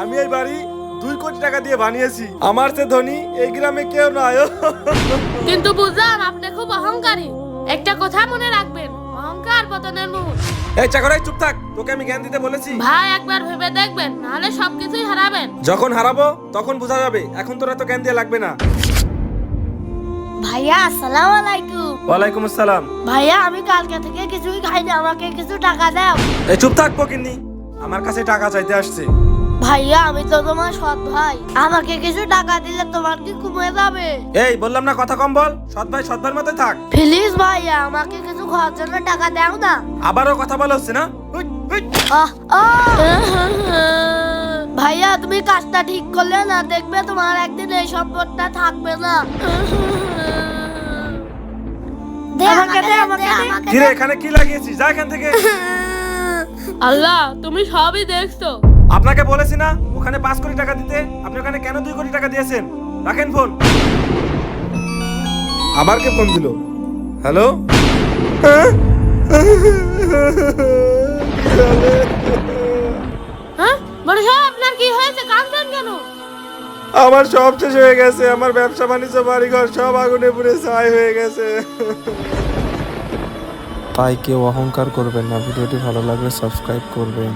আমি এই বাড়ি 2 কোটি টাকা দিয়ে বানিয়েছি। আমার চেয়ে ধনী এই গ্রামে কেউ নাই। কিন্তু বুঝলাম আপনি খুব অহংকারী। একটা কথা মনে রাখবেন, অহংকার পতনের মূল। এই চাকরাই চুপ থাক, তোকে আমি জ্ঞান দিতে বলেছি। ভাই একবার ভেবে দেখবেন, নাহলে সবকিছুই হারাবেন। যখন হারাবো তখন বোঝা যাবে, এখন তোর এত জ্ঞান দিয়ে লাগবে না। ভাইয়া আসসালামু আলাইকুম। ওয়ালাইকুম আসসালাম। ভাইয়া আমি কালকে থেকে কিছুই খাইনি, আমাকে কিছু টাকা দাও। এই চুপ থাক পকিন্নি, আমার কাছে টাকা চাইতে আসছে। ভাইয়া আমি তো তোমার সৎ ভাই, আমাকে কিছু টাকা দিলে তোমার কি কমে যাবে? এই বললাম না কথা কম বল, সৎ ভাই সৎভার মতোই থাক। প্লিজ ভাইয়া আমাকে কিছু খাওয়ার জন্য টাকা দাও না। আবারও কথা বলা হচ্ছে না? হুই, হুই। আহ, আহ। ভাইয়া তুমি কাজটা ঠিক করলে না, দেখবে তোমার একদিন এই সম্পদটা থাকবে না। আমাকে দে, আমাকে দে। কিরে এখানে কি লাগিয়েছিস? যা এখান থেকে। আল্লাহ তুমি সবই দেখছো। আপনাকে বলেছি না ওখানে 5 কোটি টাকা দিতে, আপনি ওখানে কেন 2 কোটি টাকা দিয়েছেন? রাখেন ফোন। আবার কে ফোন দিল? হ্যালো। হ্যাঁ বড় সাহেব, আপনার কি হয়েছে? কাঁদছেন কেন? আমার সব শেষ হয়ে গেছে, আমার ব্যবসা বাণিজ্য বাড়িঘর সব আগুনে পুড়ে ছাই হয়ে গেছে। তাই কেউ অহংকার করবেন না। ভিডিওটি ভালো লাগলে সাবস্ক্রাইব করবেন।